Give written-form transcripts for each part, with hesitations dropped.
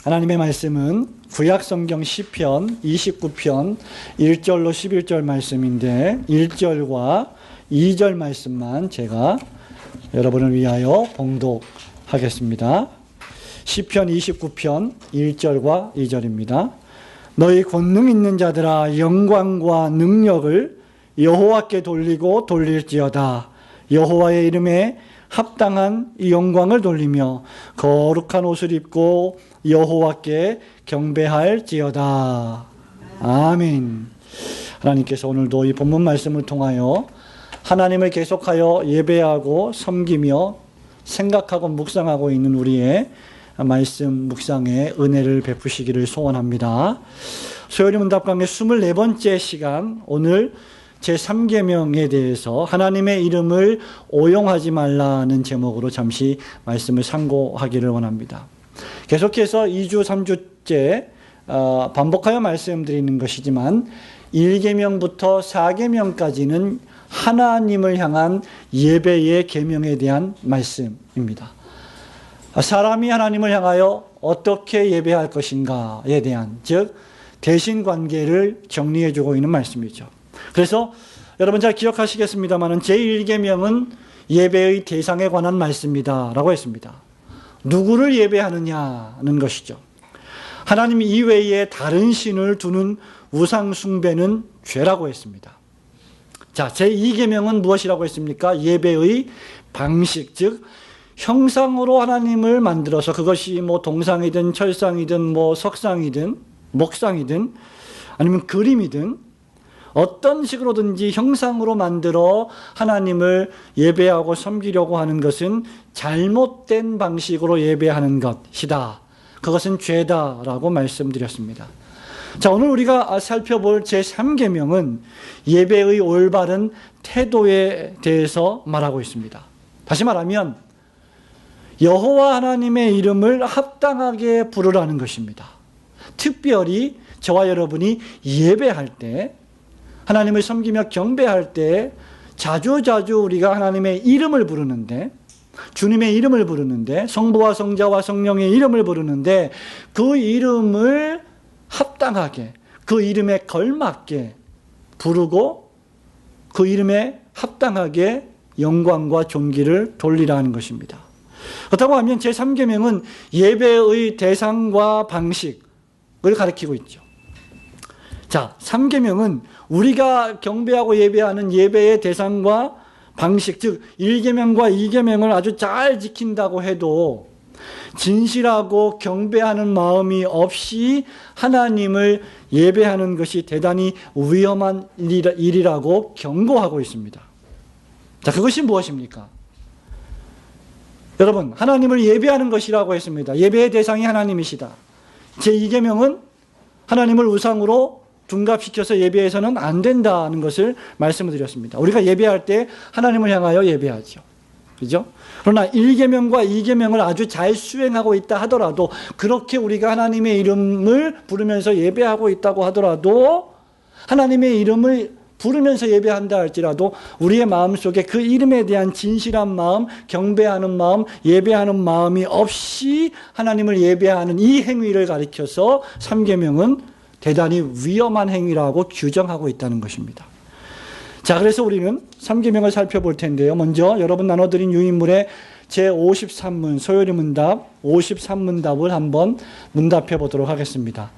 하나님의 말씀은 구약성경 시편 29편 1절로 11절 말씀인데 1절과 2절 말씀만 제가 여러분을 위하여 봉독하겠습니다. 시편 29편 1절과 2절입니다. 너희 권능 있는 자들아, 영광과 능력을 여호와께 돌리고 돌릴지어다. 여호와의 이름에 합당한 영광을 돌리며 거룩한 옷을 입고 여호와께 경배할지어다. 아멘. 하나님께서 오늘도 이 본문 말씀을 통하여 하나님을 계속하여 예배하고 섬기며 생각하고 묵상하고 있는 우리의 말씀 묵상에 은혜를 베푸시기를 소원합니다. 소요리 문답강의 24번째 시간, 오늘 제3계명에 대해서 하나님의 이름을 오용하지 말라는 제목으로 잠시 말씀을 상고하기를 원합니다. 계속해서 2주, 3주째 반복하여 말씀드리는 것이지만 1계명부터 4계명까지는 하나님을 향한 예배의 계명에 대한 말씀입니다. 사람이 하나님을 향하여 어떻게 예배할 것인가에 대한, 즉 대신관계를 정리해주고 있는 말씀이죠. 그래서 여러분 잘 기억하시겠습니다만 제1계명은 예배의 대상에 관한 말씀이다 라고 했습니다. 누구를 예배하느냐는 것이죠. 하나님 이외에 다른 신을 두는 우상 숭배는 죄라고 했습니다. 자, 제2계명은 무엇이라고 했습니까? 예배의 방식, 즉 형상으로 하나님을 만들어서, 그것이 동상이든 철상이든 석상이든 목상이든 아니면 그림이든 어떤 식으로든지 형상으로 만들어 하나님을 예배하고 섬기려고 하는 것은 잘못된 방식으로 예배하는 것이다. 그것은 죄다라고 말씀드렸습니다. 자, 오늘 우리가 살펴볼 제3계명은 예배의 올바른 태도에 대해서 말하고 있습니다. 다시 말하면 여호와 하나님의 이름을 합당하게 부르라는 것입니다. 특별히 저와 여러분이 예배할 때, 하나님을 섬기며 경배할 때 자주자주 우리가 하나님의 이름을 부르는데, 주님의 이름을 부르는데, 성부와 성자와 성령의 이름을 부르는데 그 이름을 합당하게, 그 이름에 걸맞게 부르고 그 이름에 합당하게 영광과 존귀를 돌리라는 것입니다. 그렇다고 하면 제3계명은 예배의 대상과 방식을 가리키고 있죠. 자, 3계명은 우리가 경배하고 예배하는 예배의 대상과 방식, 즉 1계명과 2계명을 아주 잘 지킨다고 해도 진실하고 경배하는 마음이 없이 하나님을 예배하는 것이 대단히 위험한 일이라고 경고하고 있습니다. 자, 그것이 무엇입니까? 여러분, 하나님을 예배하는 것이라고 했습니다. 예배의 대상이 하나님이시다. 제2계명은 하나님을 우상으로 둔갑시켜서 예배해서는 안 된다는 것을 말씀을 드렸습니다. 우리가 예배할 때 하나님을 향하여 예배하죠. 그죠? 그러나 1계명과 2계명을 아주 잘 수행하고 있다 하더라도, 그렇게 우리가 하나님의 이름을 부르면서 예배하고 있다고 하더라도, 하나님의 이름을 부르면서 예배한다 할지라도 우리의 마음속에 그 이름에 대한 진실한 마음, 경배하는 마음, 예배하는 마음이 없이 하나님을 예배하는 이 행위를 가리켜서 3계명은 대단히 위험한 행위라고 규정하고 있다는 것입니다. 자, 그래서 우리는 3계명을 살펴볼 텐데요. 먼저 여러분 나눠드린 유인물의 제53문, 소요리 문답 53문답을 한번 문답해 보도록 하겠습니다.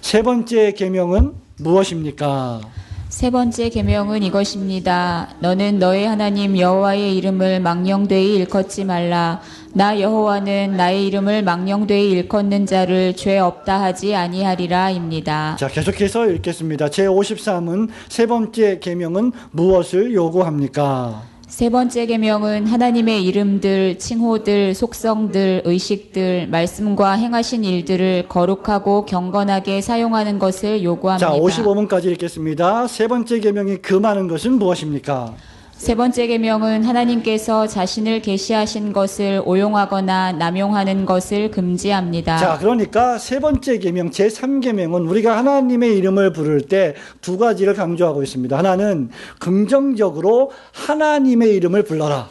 세 번째 계명은 무엇입니까? 세 번째 계명은 이것입니다. 너는 너의 하나님 여호와의 이름을 망령되이 일컫지 말라. 나 여호와는 나의 이름을 망령되이 일컫는 자를 죄 없다 하지 아니하리라입니다. 자, 계속해서 읽겠습니다. 제53은 세 번째 계명은 무엇을 요구합니까? 세 번째 계명은 하나님의 이름들, 칭호들, 속성들, 의식들, 말씀과 행하신 일들을 거룩하고 경건하게 사용하는 것을 요구합니다. 자, 55문까지 읽겠습니다. 세 번째 계명이 금하는 것은 무엇입니까? 세 번째 계명은 하나님께서 자신을 계시하신 것을 오용하거나 남용하는 것을 금지합니다. 자, 그러니까 세 번째 계명, 제3계명은 우리가 하나님의 이름을 부를 때 두 가지를 강조하고 있습니다. 하나는 긍정적으로 하나님의 이름을 불러라.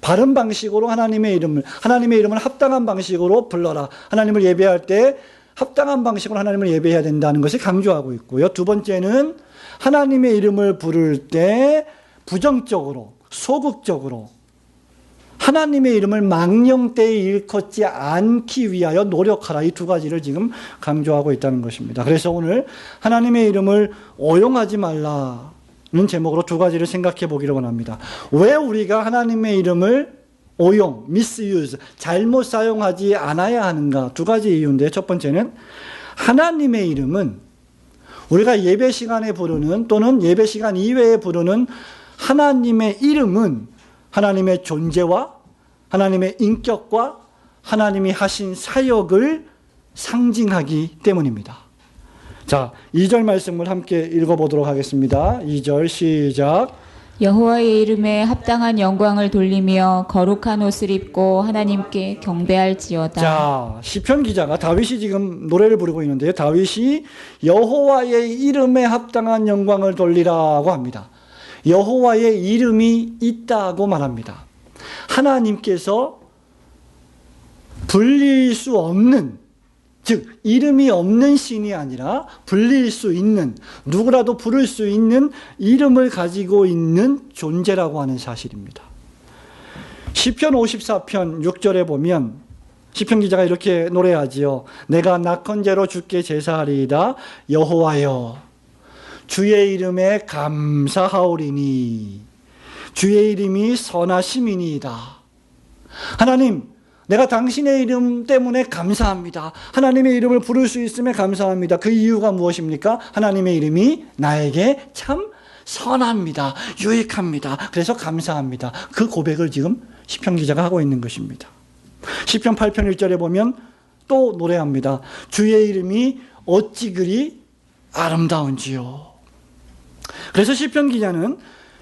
바른 방식으로 하나님의 이름을 합당한 방식으로 불러라. 하나님을 예배할 때 합당한 방식으로 하나님을 예배해야 된다는 것을 강조하고 있고요. 두 번째는 하나님의 이름을 부를 때 부정적으로, 소극적으로 하나님의 이름을 망령되이 일컫지 않기 위하여 노력하라. 이 두 가지를 지금 강조하고 있다는 것입니다. 그래서 오늘 하나님의 이름을 오용하지 말라는 제목으로 두 가지를 생각해 보기를 원합니다. 왜 우리가 하나님의 이름을 오용, misuse, 잘못 사용하지 않아야 하는가? 두 가지 이유인데, 첫 번째는 하나님의 이름은 우리가 예배 시간에 부르는 또는 예배 시간 이외에 부르는 하나님의 이름은 하나님의 존재와 하나님의 인격과 하나님이 하신 사역을 상징하기 때문입니다. 자, 2절 말씀을 함께 읽어보도록 하겠습니다. 2절 시작. 여호와의 이름에 합당한 영광을 돌리며 거룩한 옷을 입고 하나님께 경배할지어다. 자, 시편 기자가 다윗이 지금 노래를 부르고 있는데요. 다윗이 여호와의 이름에 합당한 영광을 돌리라고 합니다. 여호와의 이름이 있다고 말합니다. 하나님께서 불릴 수 없는, 즉 이름이 없는 신이 아니라 불릴 수 있는, 누구라도 부를 수 있는 이름을 가지고 있는 존재라고 하는 사실입니다. 시편 54편 6절에 보면 시편 기자가 이렇게 노래하지요. 내가 낙헌제로 주께 제사하리이다. 여호와여 주의 이름에 감사하오리니 주의 이름이 선하심이니이다. 하나님, 내가 당신의 이름 때문에 감사합니다. 하나님의 이름을 부를 수 있음에 감사합니다. 그 이유가 무엇입니까? 하나님의 이름이 나에게 참 선합니다. 유익합니다. 그래서 감사합니다. 그 고백을 지금 시편 기자가 하고 있는 것입니다. 시편 8편 1절에 보면 또 노래합니다. 주의 이름이 어찌 그리 아름다운지요. 그래서 시편 기자는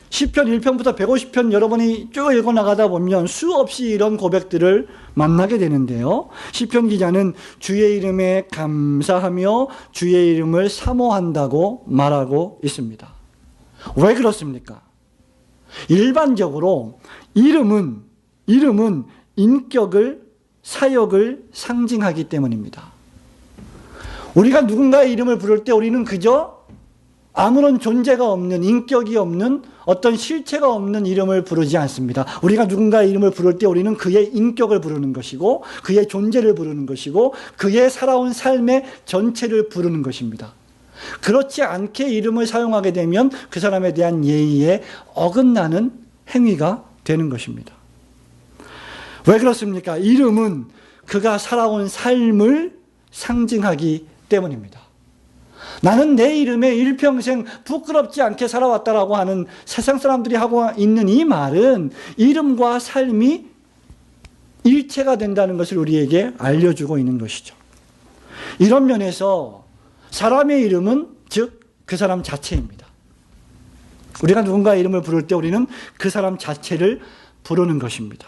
시편 1편부터 150편 여러분이 쭉 읽어나가다 보면 수없이 이런 고백들을 만나게 되는데요. 시편 기자는 주의 이름에 감사하며 주의 이름을 사모한다고 말하고 있습니다. 왜 그렇습니까? 일반적으로 이름은 인격을, 사역을 상징하기 때문입니다. 우리가 누군가의 이름을 부를 때 우리는 그저 아무런 존재가 없는, 인격이 없는, 어떤 실체가 없는 이름을 부르지 않습니다. 우리가 누군가의 이름을 부를 때 우리는 그의 인격을 부르는 것이고 그의 존재를 부르는 것이고 그의 살아온 삶의 전체를 부르는 것입니다. 그렇지 않게 이름을 사용하게 되면 그 사람에 대한 예의에 어긋나는 행위가 되는 것입니다. 왜 그렇습니까? 이름은 그가 살아온 삶을 상징하기 때문입니다. 나는 내 이름에 일평생 부끄럽지 않게 살아왔다라고 하는 세상 사람들이 하고 있는 이 말은 이름과 삶이 일체가 된다는 것을 우리에게 알려주고 있는 것이죠. 이런 면에서 사람의 이름은 즉 그 사람 자체입니다. 우리가 누군가의 이름을 부를 때 우리는 그 사람 자체를 부르는 것입니다.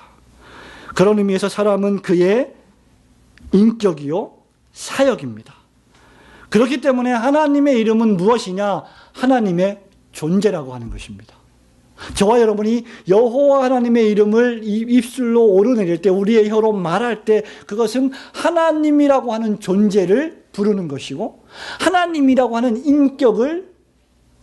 그런 의미에서 사람은 그의 인격이요 사역입니다. 그렇기 때문에 하나님의 이름은 무엇이냐? 하나님의 존재라고 하는 것입니다. 저와 여러분이 여호와 하나님의 이름을 입술로 오르내릴 때, 우리의 혀로 말할 때 그것은 하나님이라고 하는 존재를 부르는 것이고 하나님이라고 하는 인격을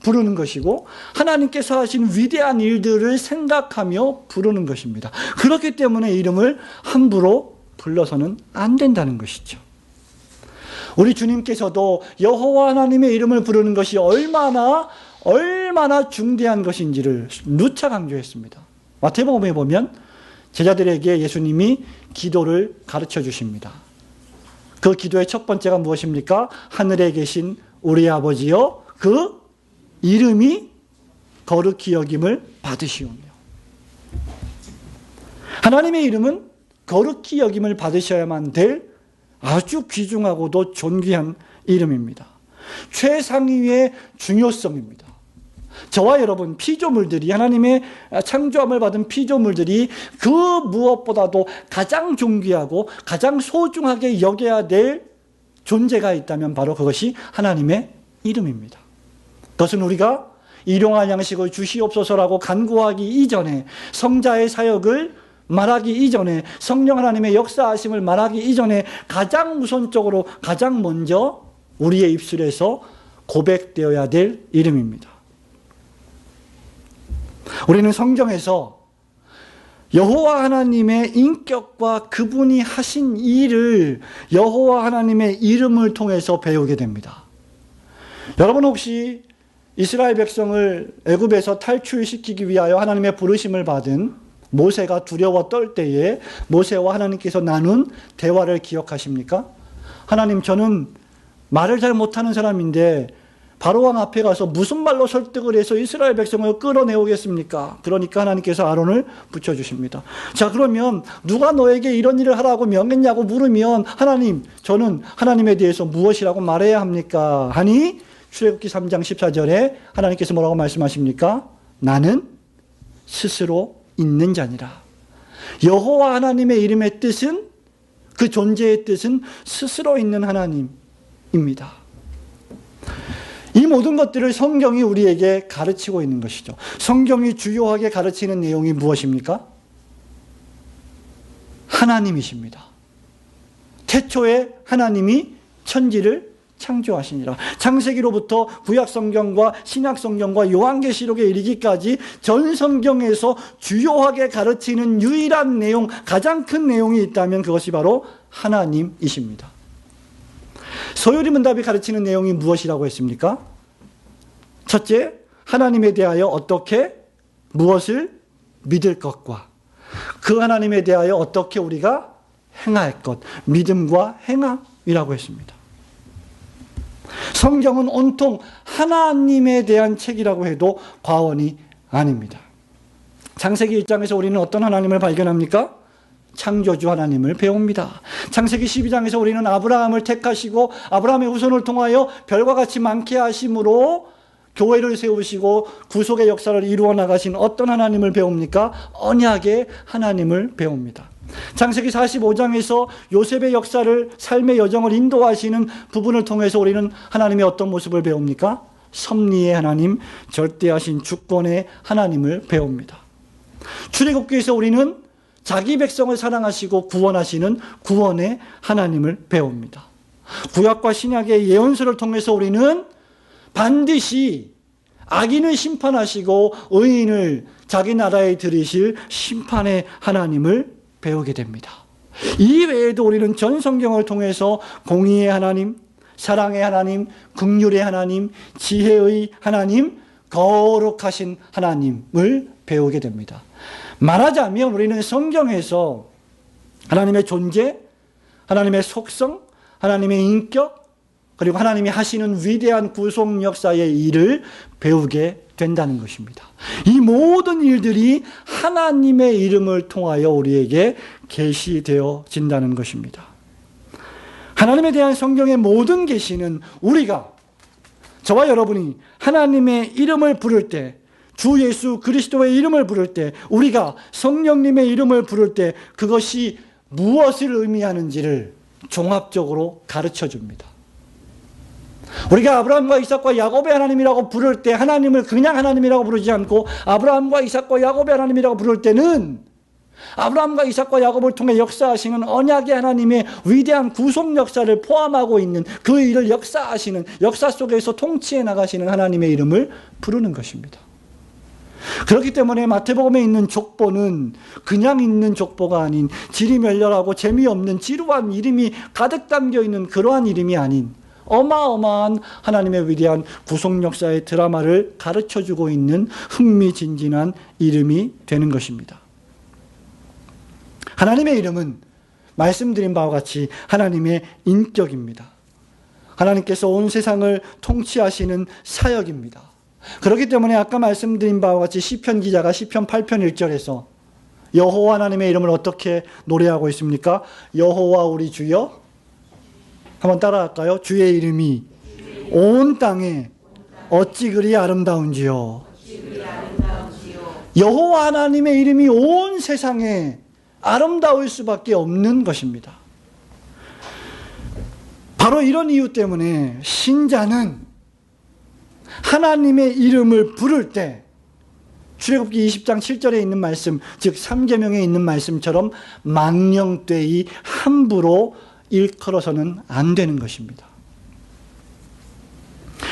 부르는 것이고 하나님께서 하신 위대한 일들을 생각하며 부르는 것입니다. 그렇기 때문에 이름을 함부로 불러서는 안 된다는 것이죠. 우리 주님께서도 여호와 하나님의 이름을 부르는 것이 얼마나 중대한 것인지를 누차 강조했습니다. 마태복음에 보면 제자들에게 예수님이 기도를 가르쳐 주십니다. 그 기도의 첫 번째가 무엇입니까? 하늘에 계신 우리 아버지여 그 이름이 거룩히 여김을 받으시오며. 하나님의 이름은 거룩히 여김을 받으셔야만 될 아주 귀중하고도 존귀한 이름입니다. 최상위의 중요성입니다. 저와 여러분 피조물들이, 하나님의 창조함을 받은 피조물들이 그 무엇보다도 가장 존귀하고 가장 소중하게 여겨야 될 존재가 있다면 바로 그것이 하나님의 이름입니다. 그것은 우리가 일용할 양식을 주시옵소서라고 간구하기 이전에 성자의 사역을 말하기 이전에, 성령 하나님의 역사하심을 말하기 이전에 가장 우선적으로 가장 먼저 우리의 입술에서 고백되어야 될 이름입니다. 우리는 성경에서 여호와 하나님의 인격과 그분이 하신 일을 여호와 하나님의 이름을 통해서 배우게 됩니다. 여러분 혹시 이스라엘 백성을 애굽에서 탈출시키기 위하여 하나님의 부르심을 받은 모세가 두려워 떨 때에 모세와 하나님께서 나눈 대화를 기억하십니까? 하나님, 저는 말을 잘 못하는 사람인데 바로왕 앞에 가서 무슨 말로 설득을 해서 이스라엘 백성을 끌어내오겠습니까? 그러니까 하나님께서 아론을 붙여주십니다. 자, 그러면 누가 너에게 이런 일을 하라고 명했냐고 물으면 하나님, 저는 하나님에 대해서 무엇이라고 말해야 합니까? 하니 출애굽기 3장 14절에 하나님께서 뭐라고 말씀하십니까? 나는 스스로 있는 자니라. 여호와 하나님의 이름의 뜻은, 그 존재의 뜻은 스스로 있는 하나님입니다. 이 모든 것들을 성경이 우리에게 가르치고 있는 것이죠. 성경이 주요하게 가르치는 내용이 무엇입니까? 하나님이십니다. 태초에 하나님이 천지를 창조하시니라. 창세기로부터 구약성경과 신약성경과 요한계시록에 이르기까지 전 성경에서 주요하게 가르치는 유일한 내용, 가장 큰 내용이 있다면 그것이 바로 하나님이십니다. 소요리문답이 가르치는 내용이 무엇이라고 했습니까? 첫째, 하나님에 대하여 어떻게 무엇을 믿을 것과 그 하나님에 대하여 어떻게 우리가 행할 것, 믿음과 행함이라고 했습니다. 성경은 온통 하나님에 대한 책이라고 해도 과언이 아닙니다. 창세기 1장에서 우리는 어떤 하나님을 발견합니까? 창조주 하나님을 배웁니다. 창세기 12장에서 우리는 아브라함을 택하시고 아브라함의 후손을 통하여 별과 같이 많게 하심으로 교회를 세우시고 구속의 역사를 이루어 나가신 어떤 하나님을 배웁니까? 언약의 하나님을 배웁니다. 창세기 45장에서 요셉의 역사를, 삶의 여정을 인도하시는 부분을 통해서 우리는 하나님의 어떤 모습을 배웁니까? 섭리의 하나님, 절대하신 주권의 하나님을 배웁니다. 출애굽기에서 우리는 자기 백성을 사랑하시고 구원하시는 구원의 하나님을 배웁니다. 구약과 신약의 예언서를 통해서 우리는 반드시 악인을 심판하시고 의인을 자기 나라에 들이실 심판의 하나님을 배우게 됩니다. 이 외에도 우리는 전 성경을 통해서 공의의 하나님, 사랑의 하나님, 긍휼의 하나님, 지혜의 하나님, 거룩하신 하나님을 배우게 됩니다. 말하자면 우리는 성경에서 하나님의 존재, 하나님의 속성, 하나님의 인격, 그리고 하나님이 하시는 위대한 구속 역사의 일을 배우게 된다는 것입니다. 이 모든 일들이 하나님의 이름을 통하여 우리에게 계시되어진다는 것입니다. 하나님에 대한 성경의 모든 계시는 우리가, 저와 여러분이 하나님의 이름을 부를 때, 주 예수 그리스도의 이름을 부를 때, 우리가 성령님의 이름을 부를 때 그것이 무엇을 의미하는지를 종합적으로 가르쳐 줍니다. 우리가 아브라함과 이삭과 야곱의 하나님이라고 부를 때 하나님을 그냥 하나님이라고 부르지 않고 아브라함과 이삭과 야곱의 하나님이라고 부를 때는 아브라함과 이삭과 야곱을 통해 역사하시는 언약의 하나님의 위대한 구속 역사를 포함하고 있는 그 일을 역사하시는, 역사 속에서 통치해 나가시는 하나님의 이름을 부르는 것입니다. 그렇기 때문에 마태복음에 있는 족보는 그냥 있는 족보가 아닌 질이 멸렬하고 재미없는 지루한 이름이 가득 담겨 있는 그러한 이름이 아닌 어마어마한 하나님의 위대한 구속 역사의 드라마를 가르쳐주고 있는 흥미진진한 이름이 되는 것입니다. 하나님의 이름은 말씀드린 바와 같이 하나님의 인격입니다. 하나님께서 온 세상을 통치하시는 사역입니다. 그렇기 때문에 아까 말씀드린 바와 같이 시편 기자가 시편 8편 1절에서 여호와 하나님의 이름을 어떻게 노래하고 있습니까? 여호와 우리 주여, 한번 따라할까요? 주의 이름이 온 땅에 어찌 그리 아름다운지요. 여호와 하나님의 이름이 온 세상에 아름다울 수밖에 없는 것입니다. 바로 이런 이유 때문에 신자는 하나님의 이름을 부를 때 출애굽기 20장 7절에 있는 말씀, 즉 3계명에 있는 말씀처럼 망령되이 함부로 일컬어서는 안 되는 것입니다.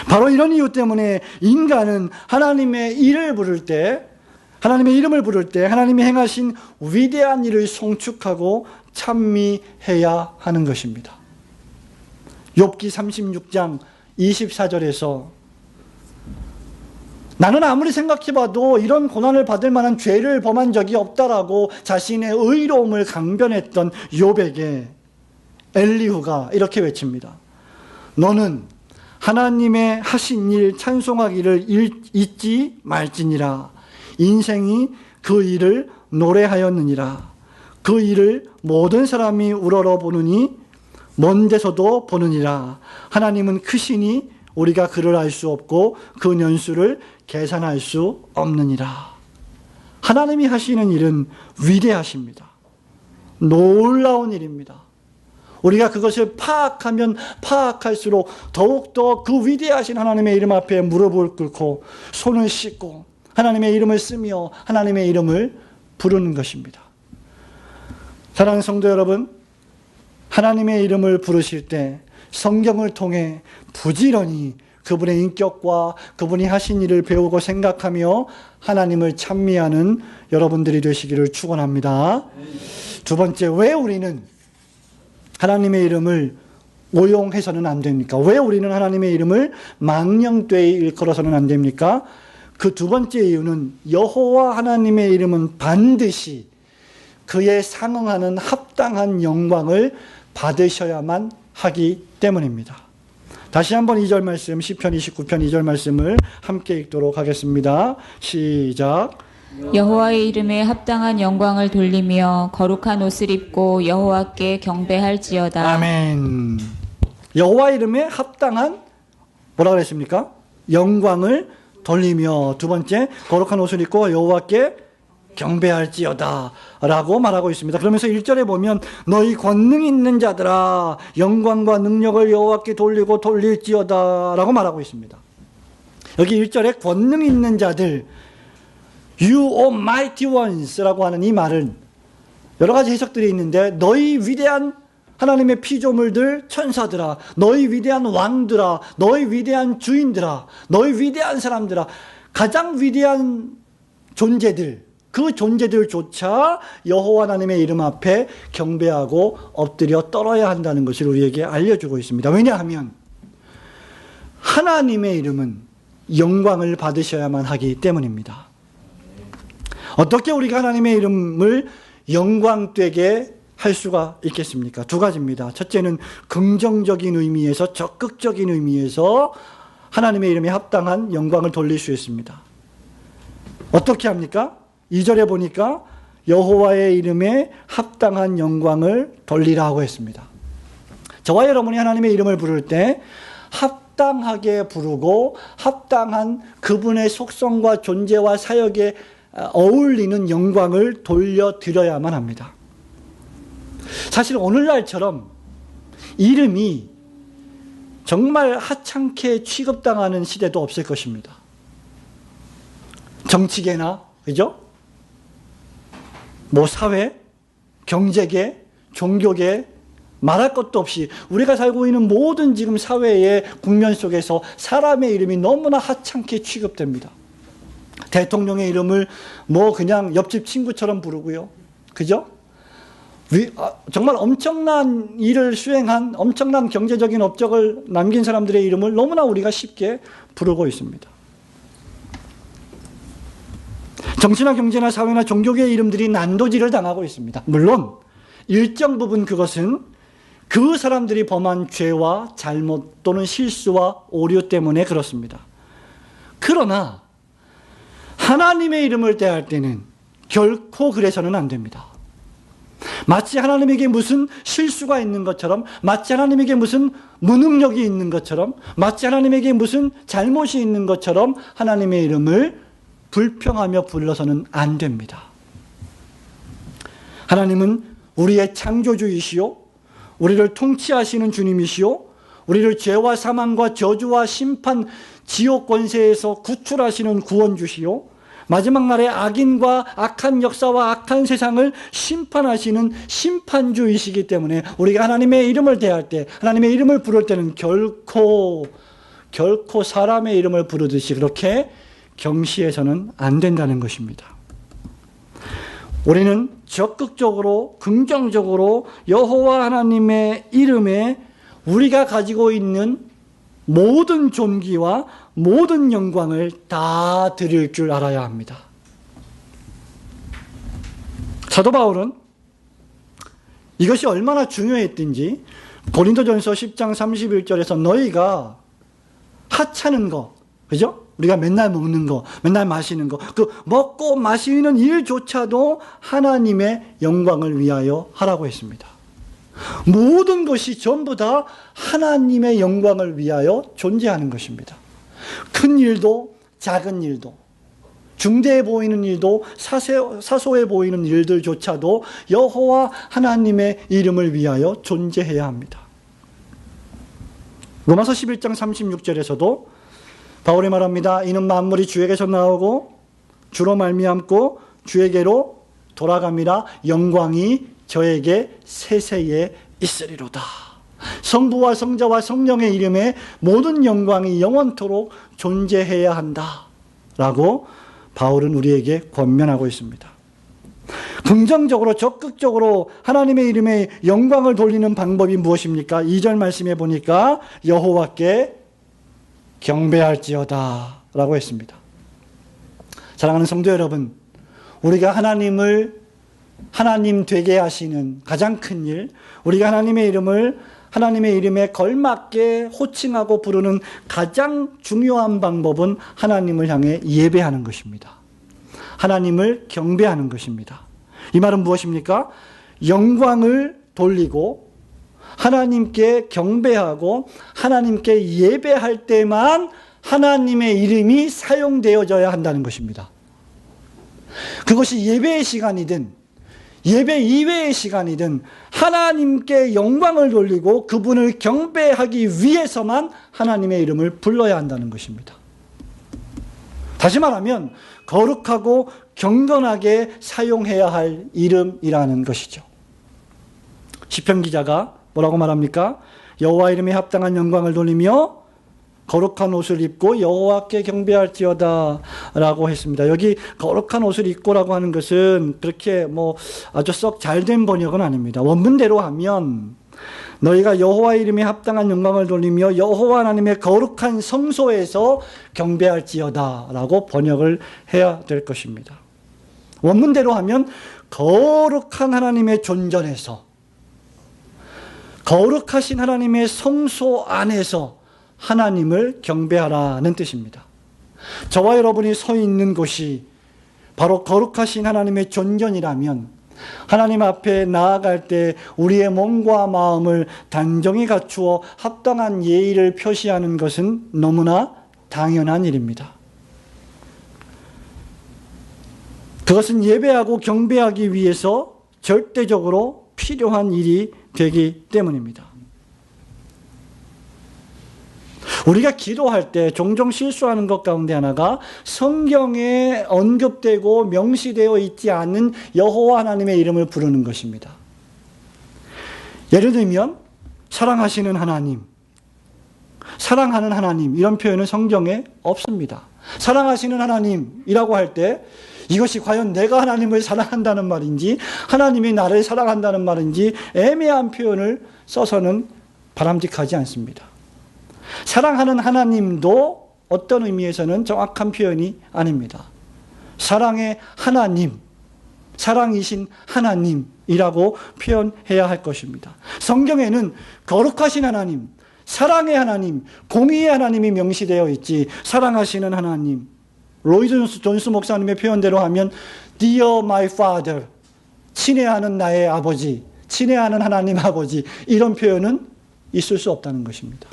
바로 이런 이유 때문에 인간은 하나님의 일을 부를 때, 하나님의 이름을 부를 때 하나님이 행하신 위대한 일을 송축하고 찬미해야 하는 것입니다. 욥기 36장 24절에서 나는 아무리 생각해봐도 이런 고난을 받을 만한 죄를 범한 적이 없다라고 자신의 의로움을 강변했던 욥에게 엘리후가 이렇게 외칩니다. 너는 하나님의 하신 일 찬송하기를 잊지 말지니라. 인생이 그 일을 노래하였느니라. 그 일을 모든 사람이 우러러 보느니 먼 데서도 보느니라. 하나님은 크시니 우리가 그를 알 수 없고 그 년수를 계산할 수 없느니라. 하나님이 하시는 일은 위대하십니다. 놀라운 일입니다. 우리가 그것을 파악하면 파악할수록 더욱더 그 위대하신 하나님의 이름 앞에 무릎을 꿇고 손을 씻고 하나님의 이름을 쓰며 하나님의 이름을 부르는 것입니다. 사랑하는 성도 여러분, 하나님의 이름을 부르실 때 성경을 통해 부지런히 그분의 인격과 그분이 하신 일을 배우고 생각하며 하나님을 찬미하는 여러분들이 되시기를 축원합니다. 두 번째, 왜 우리는 하나님의 이름을 오용해서는 안 됩니까? 왜 우리는 하나님의 이름을 망령되이 일컬어서는 안 됩니까? 그 두 번째 이유는 여호와 하나님의 이름은 반드시 그에 상응하는 합당한 영광을 받으셔야만 하기 때문입니다. 다시 한번 2절 말씀, 시편 29편 2절 말씀을 함께 읽도록 하겠습니다. 시작. 여호와의 이름에 합당한 영광을 돌리며 거룩한 옷을 입고 여호와께 경배할지어다. 아멘. 여호와 이름에 합당한 뭐라 그랬습니까? 영광을 돌리며, 두 번째 거룩한 옷을 입고 여호와께 경배할지어다 라고 말하고 있습니다. 그러면서 1절에 보면 너희 권능 있는 자들아 영광과 능력을 여호와께 돌리고 돌릴지어다 라고 말하고 있습니다. 여기 1절에 권능 있는 자들, You O Mighty Ones 라고 하는 이 말은 여러 가지 해석들이 있는데, 너희 위대한 하나님의 피조물들 천사들아, 너희 위대한 왕들아, 너희 위대한 주인들아, 너희 위대한 사람들아, 가장 위대한 존재들, 그 존재들조차 여호와 하나님의 이름 앞에 경배하고 엎드려 떨어야 한다는 것을 우리에게 알려주고 있습니다. 왜냐하면 하나님의 이름은 영광을 받으셔야만 하기 때문입니다. 어떻게 우리가 하나님의 이름을 영광되게 할 수가 있겠습니까? 두 가지입니다. 첫째는 긍정적인 의미에서, 적극적인 의미에서 하나님의 이름에 합당한 영광을 돌릴 수 있습니다. 어떻게 합니까? 2절에 보니까 여호와의 이름에 합당한 영광을 돌리라고 했습니다. 저와 여러분이 하나님의 이름을 부를 때 합당하게 부르고 합당한 그분의 속성과 존재와 사역에 어울리는 영광을 돌려드려야만 합니다. 사실 오늘날처럼 이름이 정말 하찮게 취급당하는 시대도 없을 것입니다. 정치계나, 그죠? 사회, 경제계, 종교계, 말할 것도 없이 우리가 살고 있는 모든 지금 사회의 국면 속에서 사람의 이름이 너무나 하찮게 취급됩니다. 대통령의 이름을 그냥 옆집 친구처럼 부르고요. 그죠? 정말 엄청난 일을 수행한, 엄청난 경제적인 업적을 남긴 사람들의 이름을 너무나 우리가 쉽게 부르고 있습니다. 정치나 경제나 사회나 종교계의 이름들이 난도질을 당하고 있습니다. 물론 일정 부분 그것은 그 사람들이 범한 죄와 잘못 또는 실수와 오류 때문에 그렇습니다. 그러나 하나님의 이름을 대할 때는 결코 그래서는 안 됩니다. 마치 하나님에게 무슨 실수가 있는 것처럼, 마치 하나님에게 무슨 무능력이 있는 것처럼, 마치 하나님에게 무슨 잘못이 있는 것처럼 하나님의 이름을 불평하며 불러서는 안 됩니다. 하나님은 우리의 창조주이시오, 우리를 통치하시는 주님이시오, 우리를 죄와 사망과 저주와 심판, 지옥 권세에서 구출하시는 구원주시오, 마지막 날에 악인과 악한 역사와 악한 세상을 심판하시는 심판주이시기 때문에 우리가 하나님의 이름을 대할 때, 하나님의 이름을 부를 때는 결코 사람의 이름을 부르듯이 그렇게 경시해서는 안 된다는 것입니다. 우리는 적극적으로 긍정적으로 여호와 하나님의 이름에 우리가 가지고 있는 모든 존귀와 모든 영광을 다 드릴 줄 알아야 합니다. 사도 바울은 이것이 얼마나 중요했든지 고린도전서 10장 31절에서 너희가 하찮은 거, 그죠? 우리가 맨날 먹는 거, 맨날 마시는 거, 그 먹고 마시는 일조차도 하나님의 영광을 위하여 하라고 했습니다. 모든 것이 전부 다 하나님의 영광을 위하여 존재하는 것입니다. 큰 일도 작은 일도, 중대해 보이는 일도 사소해 보이는 일들조차도 여호와 하나님의 이름을 위하여 존재해야 합니다. 로마서 11장 36절에서도 바울이 말합니다. 이는 만물이 주에게서 나오고 주로 말미암고 주에게로 돌아갑니다. 영광이 저에게 세세에 있으리로다. 성부와 성자와 성령의 이름에 모든 영광이 영원토록 존재해야 한다 라고 바울은 우리에게 권면하고 있습니다. 긍정적으로 적극적으로 하나님의 이름에 영광을 돌리는 방법이 무엇입니까? 2절 말씀해 보니까 여호와께 경배할지어다 라고 했습니다. 사랑하는 성도 여러분, 우리가 하나님 되게 하시는 가장 큰 일, 우리가 하나님의 이름에 걸맞게 호칭하고 부르는 가장 중요한 방법은 하나님을 향해 예배하는 것입니다. 하나님을 경배하는 것입니다. 이 말은 무엇입니까? 영광을 돌리고 하나님께 경배하고 하나님께 예배할 때만 하나님의 이름이 사용되어져야 한다는 것입니다. 그것이 예배의 시간이든 예배 이외의 시간이든 하나님께 영광을 돌리고 그분을 경배하기 위해서만 하나님의 이름을 불러야 한다는 것입니다. 다시 말하면 거룩하고 경건하게 사용해야 할 이름이라는 것이죠. 시편 기자가 뭐라고 말합니까? 여호와 이름에 합당한 영광을 돌리며 거룩한 옷을 입고 여호와께 경배할지어다 라고 했습니다. 여기 거룩한 옷을 입고라고 하는 것은 그렇게 아주 썩 잘된 번역은 아닙니다. 원문대로 하면 너희가 여호와 이름에 합당한 영광을 돌리며 여호와 하나님의 거룩한 성소에서 경배할지어다 라고 번역을 해야 될 것입니다. 원문대로 하면 거룩한 하나님의 존전에서, 거룩하신 하나님의 성소 안에서 하나님을 경배하라는 뜻입니다. 저와 여러분이 서 있는 곳이 바로 거룩하신 하나님의 존전이라면 하나님 앞에 나아갈 때 우리의 몸과 마음을 단정히 갖추어 합당한 예의를 표시하는 것은 너무나 당연한 일입니다. 그것은 예배하고 경배하기 위해서 절대적으로 필요한 일이 되기 때문입니다. 우리가 기도할 때 종종 실수하는 것 가운데 하나가 성경에 언급되고 명시되어 있지 않은 여호와 하나님의 이름을 부르는 것입니다. 예를 들면 사랑하시는 하나님, 사랑하는 하나님 이런 표현은 성경에 없습니다. 사랑하시는 하나님이라고 할 때 이것이 과연 내가 하나님을 사랑한다는 말인지 하나님이 나를 사랑한다는 말인지 애매한 표현을 써서는 바람직하지 않습니다. 사랑하는 하나님도 어떤 의미에서는 정확한 표현이 아닙니다. 사랑의 하나님, 사랑이신 하나님이라고 표현해야 할 것입니다. 성경에는 거룩하신 하나님, 사랑의 하나님, 공의의 하나님이 명시되어 있지 사랑하시는 하나님, 로이드 존스 목사님의 표현대로 하면 Dear my father, 친애하는 나의 아버지, 친애하는 하나님 아버지 이런 표현은 있을 수 없다는 것입니다.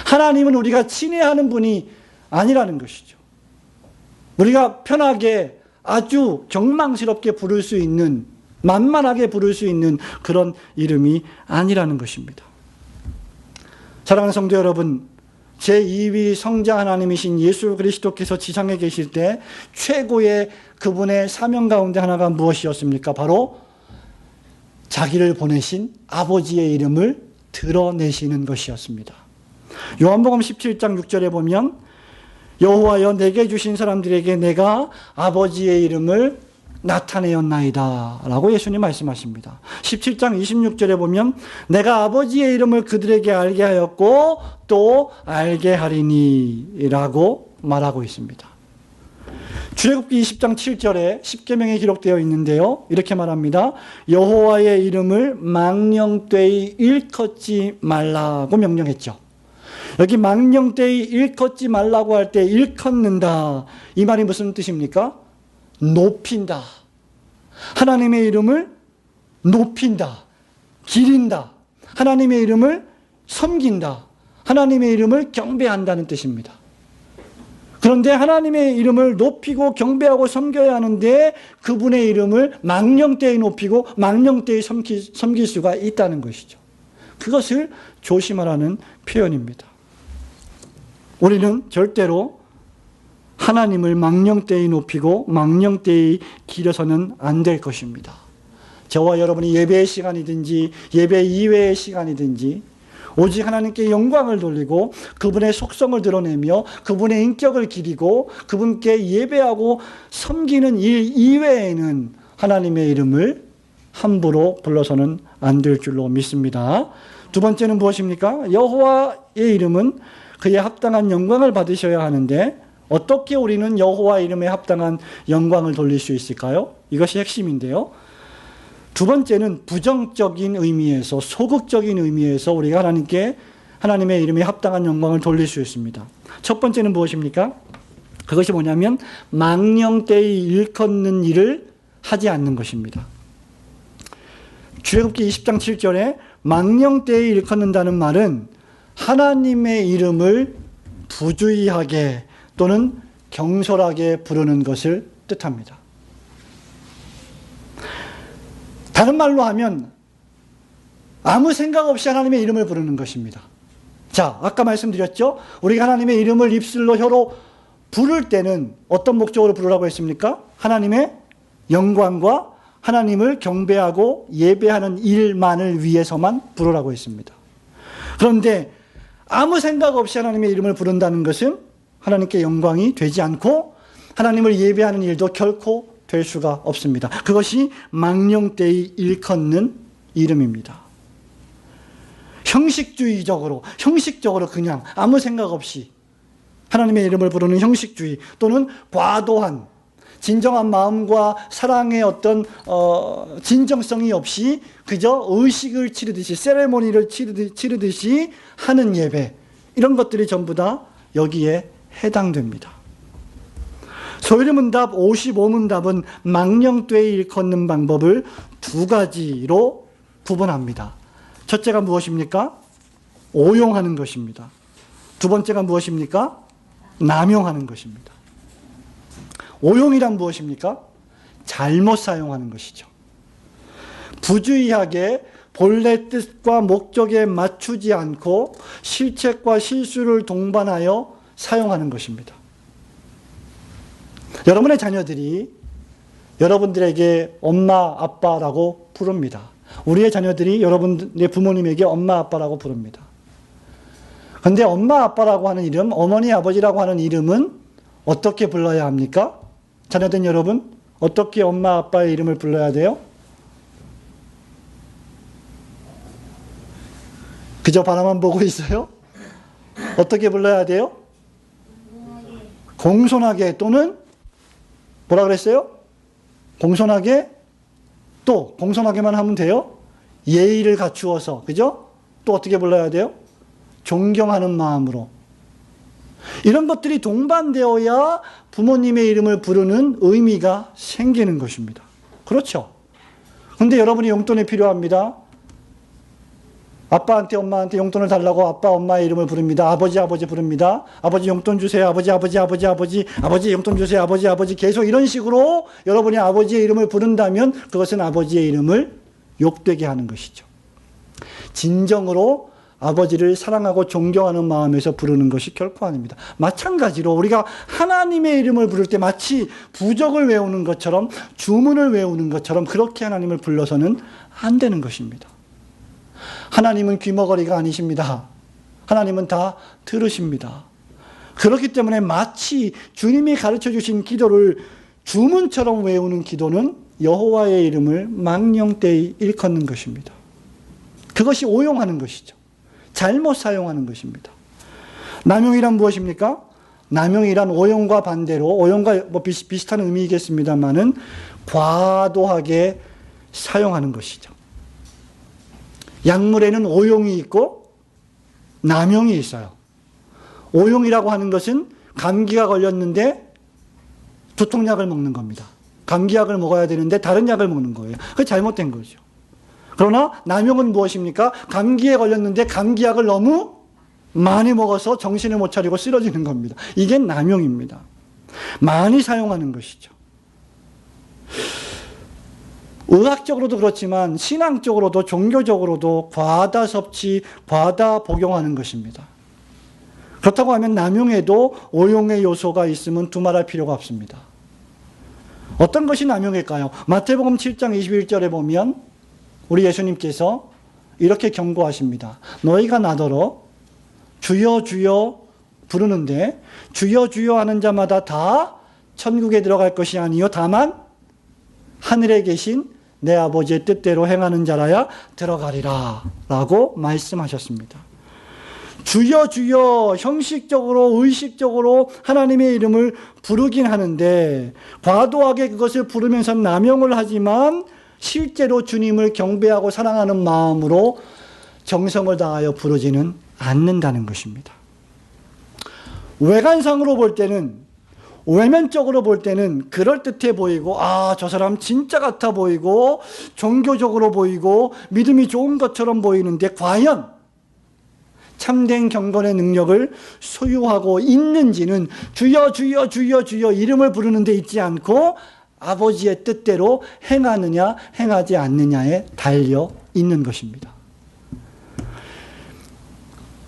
하나님은 우리가 친애하는 분이 아니라는 것이죠. 우리가 편하게 아주 경망스럽게 부를 수 있는, 만만하게 부를 수 있는 그런 이름이 아니라는 것입니다. 사랑하는 성도 여러분, 제2위 성자 하나님이신 예수 그리스도께서 지상에 계실 때 최고의 그분의 사명 가운데 하나가 무엇이었습니까? 바로 자기를 보내신 아버지의 이름을 드러내시는 것이었습니다. 요한복음 17장 6절에 보면 여호와여 내게 주신 사람들에게 내가 아버지의 이름을 나타내었나이다 라고 예수님 말씀하십니다. 17장 26절에 보면 내가 아버지의 이름을 그들에게 알게 하였고 또 알게 하리니 라고 말하고 있습니다. 출애굽기 20장 7절에 십계명이 기록되어 있는데요. 이렇게 말합니다. 여호와의 이름을 망령되이 일컫지 말라고 명령했죠. 여기 망령되이 일컫지 말라고 할 때 일컫는다. 이 말이 무슨 뜻입니까? 높인다. 하나님의 이름을 높인다. 기린다. 하나님의 이름을 섬긴다. 하나님의 이름을 경배한다는 뜻입니다. 그런데 하나님의 이름을 높이고 경배하고 섬겨야 하는데 그분의 이름을 망령되이 높이고 망령되이 섬길 수가 있다는 것이죠. 그것을 조심하라는 표현입니다. 우리는 절대로 하나님을 망령되이 높이고 망령되이 기려서는 안 될 것입니다. 저와 여러분이 예배의 시간이든지 예배 이외의 시간이든지 오직 하나님께 영광을 돌리고 그분의 속성을 드러내며 그분의 인격을 기리고 그분께 예배하고 섬기는 일 이외에는 하나님의 이름을 함부로 불러서는 안 될 줄로 믿습니다. 두 번째는 무엇입니까? 여호와의 이름은 그의 합당한 영광을 받으셔야 하는데 어떻게 우리는 여호와 이름에 합당한 영광을 돌릴 수 있을까요? 이것이 핵심인데요. 두 번째는 부정적인 의미에서 소극적인 의미에서 우리가 하나님께 하나님의 이름에 합당한 영광을 돌릴 수 있습니다. 첫 번째는 무엇입니까? 그것이 뭐냐면 망령되이 일컫는 일을 하지 않는 것입니다. 출애굽기 20장 7절에 망령되이 일컫는다는 말은 하나님의 이름을 부주의하게 또는 경솔하게 부르는 것을 뜻합니다. 다른 말로 하면 아무 생각 없이 하나님의 이름을 부르는 것입니다. 자, 아까 말씀드렸죠? 우리가 하나님의 이름을 입술로 혀로 부를 때는 어떤 목적으로 부르라고 했습니까? 하나님의 영광과 하나님을 경배하고 예배하는 일만을 위해서만 부르라고 했습니다. 그런데 아무 생각 없이 하나님의 이름을 부른다는 것은 하나님께 영광이 되지 않고 하나님을 예배하는 일도 결코 될 수가 없습니다. 그것이 망령되이 일컫는 이름입니다. 형식적으로 그냥 아무 생각 없이 하나님의 이름을 부르는 형식주의 또는 과도한 진정한 마음과 사랑의 어떤 진정성이 없이 그저 의식을 치르듯이 세레모니를 치르듯이 하는 예배, 이런 것들이 전부 다 여기에 해당됩니다. 소요리문답 55문답은 망령되이 일컫는 방법을 두 가지로 구분합니다. 첫째가 무엇입니까? 오용하는 것입니다. 두 번째가 무엇입니까? 남용하는 것입니다. 오용이란 무엇입니까? 잘못 사용하는 것이죠. 부주의하게 본래 뜻과 목적에 맞추지 않고 실책과 실수를 동반하여 사용하는 것입니다. 여러분의 자녀들이 여러분들에게 엄마, 아빠라고 부릅니다. 우리의 자녀들이 여러분의 부모님에게 엄마, 아빠라고 부릅니다. 그런데 엄마, 아빠라고 하는 이름, 어머니, 아버지라고 하는 이름은 어떻게 불러야 합니까? 자녀된 여러분, 어떻게 엄마, 아빠의 이름을 불러야 돼요? 그저 바라만 보고 있어요? 어떻게 불러야 돼요? 공손하게 또는 뭐라 그랬어요? 공손하게, 또 공손하게만 하면 돼요? 예의를 갖추어서, 그죠? 또 어떻게 불러야 돼요? 존경하는 마음으로. 이런 것들이 동반되어야 부모님의 이름을 부르는 의미가 생기는 것입니다. 그렇죠? 그런데 여러분이 용돈이 필요합니다. 아빠한테 엄마한테 용돈을 달라고 아빠 엄마의 이름을 부릅니다. 아버지 아버지 부릅니다. 아버지 용돈 주세요. 아버지 용돈 주세요. 아버지 계속 이런 식으로 여러분이 아버지의 이름을 부른다면 그것은 아버지의 이름을 욕되게 하는 것이죠. 진정으로 아버지를 사랑하고 존경하는 마음에서 부르는 것이 결코 아닙니다. 마찬가지로 우리가 하나님의 이름을 부를 때 마치 부적을 외우는 것처럼 주문을 외우는 것처럼 그렇게 하나님을 불러서는 안 되는 것입니다. 하나님은 귀머거리가 아니십니다. 하나님은 다 들으십니다. 그렇기 때문에 마치 주님이 가르쳐 주신 기도를 주문처럼 외우는 기도는 여호와의 이름을 망령되이 일컫는 것입니다. 그것이 오용하는 것이죠. 잘못 사용하는 것입니다. 남용이란 무엇입니까? 남용이란 오용과 반대로, 오용과 비슷한 의미이겠습니다만은 과도하게 사용하는 것이죠. 약물에는 오용이 있고 남용이 있어요. 오용이라고 하는 것은 감기가 걸렸는데 두통약을 먹는 겁니다. 감기약을 먹어야 되는데 다른 약을 먹는 거예요. 그게 잘못된 거죠. 그러나 남용은 무엇입니까? 감기에 걸렸는데 감기약을 너무 많이 먹어서 정신을 못 차리고 쓰러지는 겁니다. 이게 남용입니다. 많이 사용하는 것이죠. 의학적으로도 그렇지만 신앙적으로도 종교적으로도 과다 섭취, 과다 복용하는 것입니다. 그렇다고 하면 남용에도 오용의 요소가 있으면 두말할 필요가 없습니다. 어떤 것이 남용일까요? 마태복음 7장 21절에 보면 우리 예수님께서 이렇게 경고하십니다. 너희가 나더러 주여 주여 부르는데 주여 주여 하는 자마다 다 천국에 들어갈 것이 아니요 다만 하늘에 계신 내 아버지의 뜻대로 행하는 자라야 들어가리라 라고 말씀하셨습니다. 주여 주여 형식적으로 의식적으로 하나님의 이름을 부르긴 하는데 과도하게 그것을 부르면서 남용을 하지만 실제로 주님을 경배하고 사랑하는 마음으로 정성을 다하여 부르지는 않는다는 것입니다. 외관상으로 볼 때는, 외면적으로 볼 때는 그럴듯해 보이고 저 사람 진짜 같아 보이고 종교적으로 보이고 믿음이 좋은 것처럼 보이는데 과연 참된 경건의 능력을 소유하고 있는지는 주여 주여 주여 주여 이름을 부르는 데 있지 않고 아버지의 뜻대로 행하느냐 행하지 않느냐에 달려 있는 것입니다.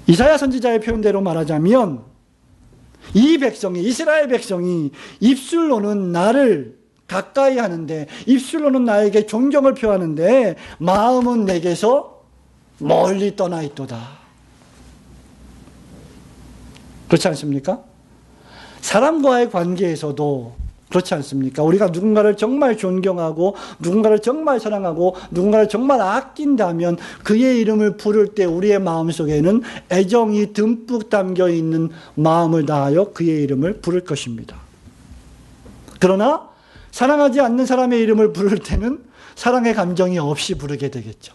이사야 선지자의 표현대로 말하자면 이 백성이, 이스라엘 백성이 입술로는 나를 가까이 하는데, 입술로는 나에게 존경을 표하는데 마음은 내게서 멀리 떠나 있도다. 그렇지 않습니까? 사람과의 관계에서도 그렇지 않습니까? 우리가 누군가를 정말 존경하고 누군가를 정말 사랑하고 누군가를 정말 아낀다면 그의 이름을 부를 때 우리의 마음속에는 애정이 듬뿍 담겨 있는 마음을 다하여 그의 이름을 부를 것입니다. 그러나 사랑하지 않는 사람의 이름을 부를 때는 사랑의 감정이 없이 부르게 되겠죠.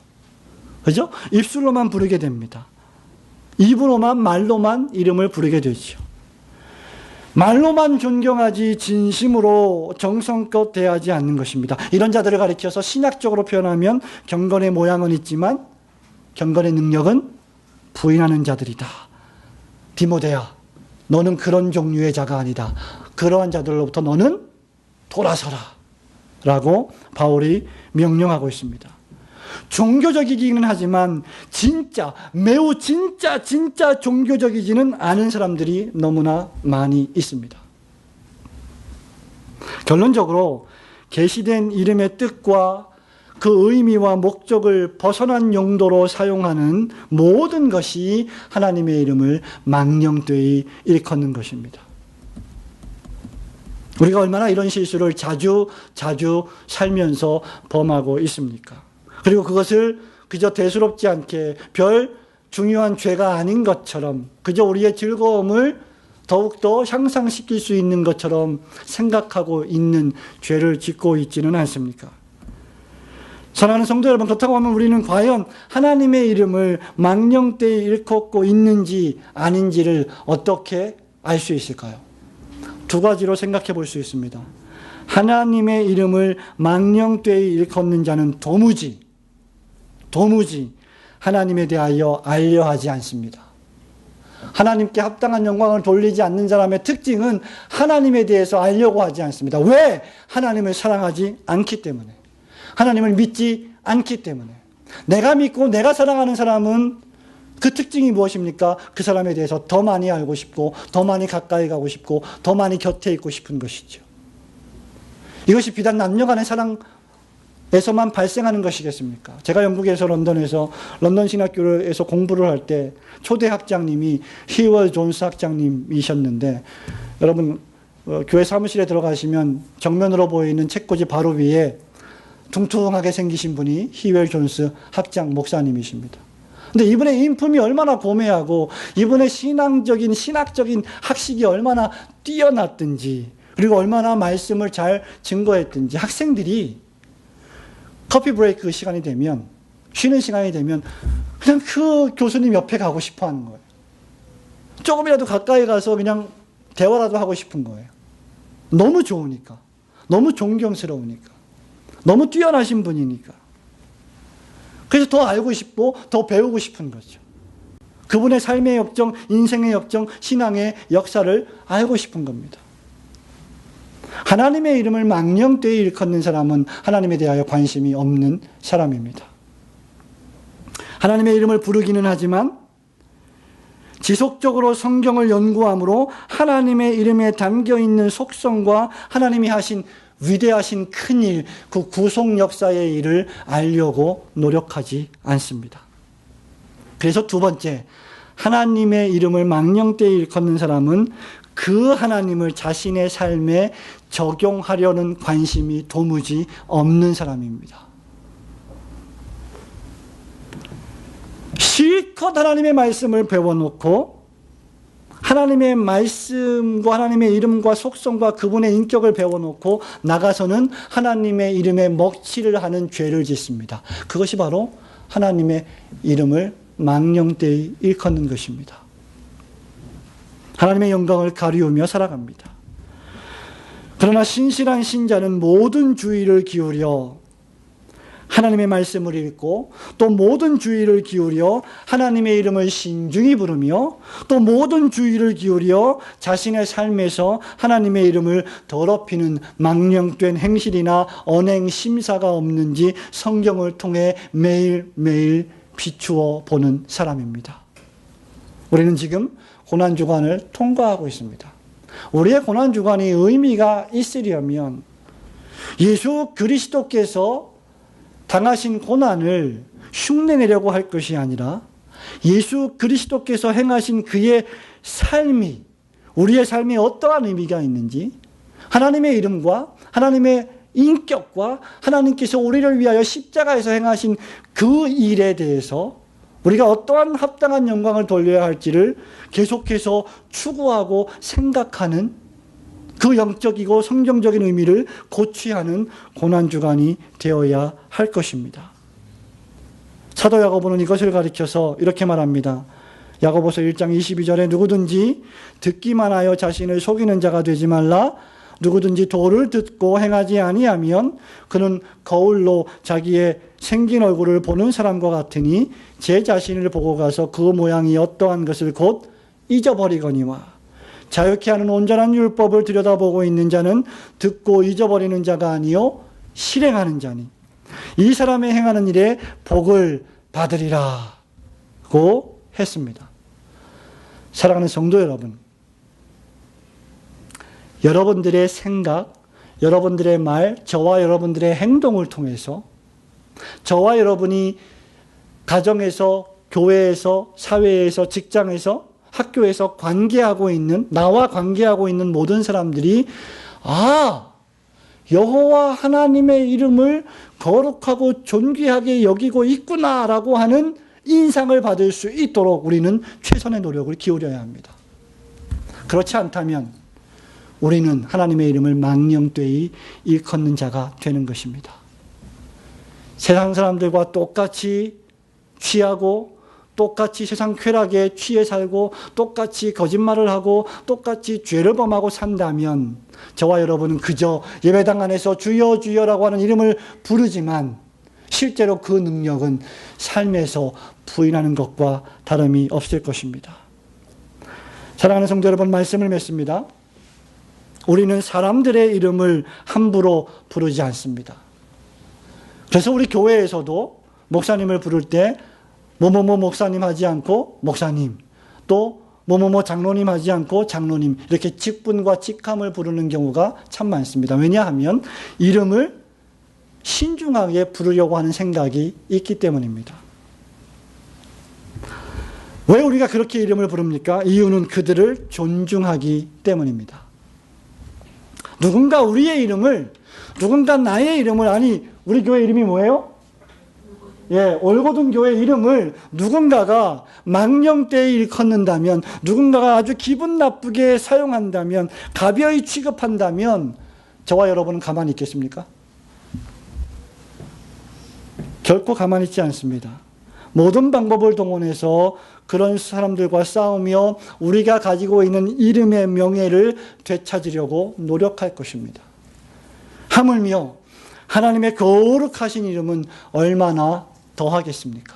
그죠? 입술로만 부르게 됩니다. 입으로만, 말로만 이름을 부르게 되죠. 말로만 존경하지 진심으로 정성껏 대하지 않는 것입니다. 이런 자들을 가리켜서 신학적으로 표현하면 경건의 모양은 있지만 경건의 능력은 부인하는 자들이다. 디모데야, 너는 그런 종류의 자가 아니다. 그러한 자들로부터 너는 돌아서라 라고 바울이 명령하고 있습니다. 종교적이기는 하지만 진짜 매우 진짜 종교적이지는 않은 사람들이 너무나 많이 있습니다. 결론적으로 계시된 이름의 뜻과 그 의미와 목적을 벗어난 용도로 사용하는 모든 것이 하나님의 이름을 망령되이 일컫는 것입니다. 우리가 얼마나 이런 실수를 자주 살면서 범하고 있습니까? 그리고 그것을 그저 대수롭지 않게 별 중요한 죄가 아닌 것처럼 그저 우리의 즐거움을 더욱더 향상시킬 수 있는 것처럼 생각하고 있는 죄를 짓고 있지는 않습니까? 사랑하는 성도 여러분, 그렇다고 하면 우리는 과연 하나님의 이름을 망령되이 일컫고 있는지 아닌지를 어떻게 알 수 있을까요? 두 가지로 생각해 볼 수 있습니다. 하나님의 이름을 망령되이 일컫는 자는 도무지 하나님에 대하여 알려하지 않습니다. 하나님께 합당한 영광을 돌리지 않는 사람의 특징은 하나님에 대해서 알려고 하지 않습니다. 왜? 하나님을 사랑하지 않기 때문에. 하나님을 믿지 않기 때문에. 내가 믿고 내가 사랑하는 사람은 그 특징이 무엇입니까? 그 사람에 대해서 더 많이 알고 싶고, 더 많이 가까이 가고 싶고, 더 많이 곁에 있고 싶은 것이죠. 이것이 비단 남녀 간의 사랑에서만 발생하는 것이겠습니까? 제가 영국에서 런던 신학교에서 공부를 할 때 초대 학장님이 히월 존스 학장님이셨는데, 여러분 교회 사무실에 들어가시면 정면으로 보이는 책꽂이 바로 위에 퉁퉁하게 생기신 분이 히월 존스 학장 목사님이십니다. 근데 이분의 인품이 얼마나 고매하고 이분의 신학적인 학식이 얼마나 뛰어났든지, 그리고 얼마나 말씀을 잘 증거했든지 학생들이 커피 브레이크 시간이 되면, 쉬는 시간이 되면 그냥 그 교수님 옆에 가고 싶어 하는 거예요. 조금이라도 가까이 가서 그냥 대화라도 하고 싶은 거예요. 너무 좋으니까, 너무 존경스러우니까, 너무 뛰어나신 분이니까. 그래서 더 알고 싶고 더 배우고 싶은 거죠. 그분의 삶의 역정, 인생의 역정, 신앙의 역사를 알고 싶은 겁니다. 하나님의 이름을 망령되이 일컫는 사람은 하나님에 대하여 관심이 없는 사람입니다. 하나님의 이름을 부르기는 하지만 지속적으로 성경을 연구함으로 하나님의 이름에 담겨있는 속성과 하나님이 하신 위대하신 큰일, 그 구속 역사의 일을 알려고 노력하지 않습니다. 그래서 두 번째, 하나님의 이름을 망령되이 일컫는 사람은 그 하나님을 자신의 삶에 적용하려는 관심이 도무지 없는 사람입니다. 실컷 하나님의 말씀을 배워놓고 하나님의 말씀과 하나님의 이름과 속성과 그분의 인격을 배워놓고 나가서는 하나님의 이름에 먹칠을 하는 죄를 짓습니다. 그것이 바로 하나님의 이름을 망령되이 일컫는 것입니다. 하나님의 영광을 가리우며 살아갑니다. 그러나 신실한 신자는 모든 주의를 기울여 하나님의 말씀을 읽고, 또 모든 주의를 기울여 하나님의 이름을 신중히 부르며, 또 모든 주의를 기울여 자신의 삶에서 하나님의 이름을 더럽히는 망령된 행실이나 언행 심사가 없는지 성경을 통해 매일매일 비추어 보는 사람입니다. 우리는 지금 고난주간을 통과하고 있습니다. 우리의 고난주간이 의미가 있으려면 예수 그리스도께서 당하신 고난을 흉내내려고 할 것이 아니라 예수 그리스도께서 행하신 그의 삶이 우리의 삶에 어떠한 의미가 있는지, 하나님의 이름과 하나님의 인격과 하나님께서 우리를 위하여 십자가에서 행하신 그 일에 대해서 우리가 어떠한 합당한 영광을 돌려야 할지를 계속해서 추구하고 생각하는, 그 영적이고 성경적인 의미를 고취하는 고난주간이 되어야 할 것입니다. 사도 야고보는 이것을 가리켜서 이렇게 말합니다. 야고보서 1장 22절에 누구든지 듣기만 하여 자신을 속이는 자가 되지 말라. 누구든지 도를 듣고 행하지 아니하면 그는 거울로 자기의 생긴 얼굴을 보는 사람과 같으니 제 자신을 보고 가서 그 모양이 어떠한 것을 곧 잊어버리거니와, 자유케 하는 온전한 율법을 들여다보고 있는 자는 듣고 잊어버리는 자가 아니요 실행하는 자니 이 사람의 행하는 일에 복을 받으리라고 했습니다. 사랑하는 성도 여러분, 여러분들의 생각, 여러분들의 말, 저와 여러분들의 행동을 통해서 저와 여러분이 가정에서, 교회에서, 사회에서, 직장에서, 학교에서 관계하고 있는, 나와 관계하고 있는 모든 사람들이 여호와 하나님의 이름을 거룩하고 존귀하게 여기고 있구나라고 하는 인상을 받을 수 있도록 우리는 최선의 노력을 기울여야 합니다. 그렇지 않다면 우리는 하나님의 이름을 망령되이 일컫는 자가 되는 것입니다. 세상 사람들과 똑같이 취하고, 똑같이 세상 쾌락에 취해 살고, 똑같이 거짓말을 하고, 똑같이 죄를 범하고 산다면 저와 여러분은 그저 예배당 안에서 주여 주여라고 하는 이름을 부르지만 실제로 그 능력은 삶에서 부인하는 것과 다름이 없을 것입니다. 사랑하는 성도 여러분, 말씀을 맺습니다. 우리는 사람들의 이름을 함부로 부르지 않습니다. 그래서 우리 교회에서도 목사님을 부를 때 뭐뭐뭐 목사님 하지 않고 목사님, 또 뭐뭐뭐 장로님 하지 않고 장로님, 이렇게 직분과 직함을 부르는 경우가 참 많습니다. 왜냐하면 이름을 신중하게 부르려고 하는 생각이 있기 때문입니다. 왜 우리가 그렇게 이름을 부릅니까? 이유는 그들을 존중하기 때문입니다. 누군가 우리의 이름을, 누군가 나의 이름을, 아니 우리 교회 이름이 뭐예요? 예, 올고든 교회 이름을 누군가가 망령되이 일컫는다면, 누군가가 아주 기분 나쁘게 사용한다면, 가벼이 취급한다면 저와 여러분은 가만히 있겠습니까? 결코 가만히 있지 않습니다. 모든 방법을 동원해서 그런 사람들과 싸우며 우리가 가지고 있는 이름의 명예를 되찾으려고 노력할 것입니다. 하물며 하나님의 거룩하신 이름은 얼마나 더하겠습니까?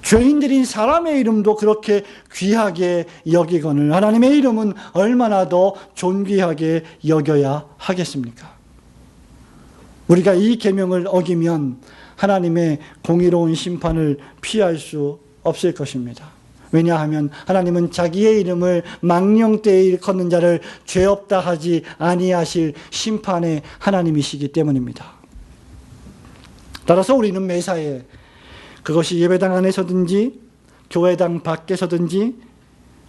죄인들인 사람의 이름도 그렇게 귀하게 여기거늘 하나님의 이름은 얼마나 더 존귀하게 여겨야 하겠습니까? 우리가 이 계명을 어기면 하나님의 공의로운 심판을 피할 수 없을 것입니다. 왜냐하면 하나님은 자기의 이름을 망령되이 일컫는 자를 죄 없다 하지 아니하실 심판의 하나님이시기 때문입니다. 따라서 우리는 매사에 그것이 예배당 안에서든지 교회당 밖에서든지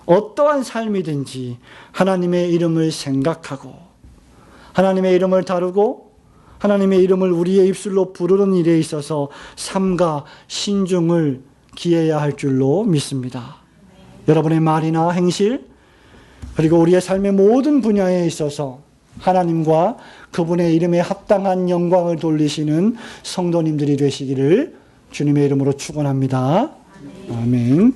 어떠한 삶이든지 하나님의 이름을 생각하고 하나님의 이름을 다루고 하나님의 이름을 우리의 입술로 부르는 일에 있어서 삼가 신중을 기해야 할 줄로 믿습니다. 여러분의 말이나 행실 그리고 우리의 삶의 모든 분야에 있어서 하나님과 그분의 이름에 합당한 영광을 돌리시는 성도님들이 되시기를 주님의 이름으로 축원합니다. 아멘.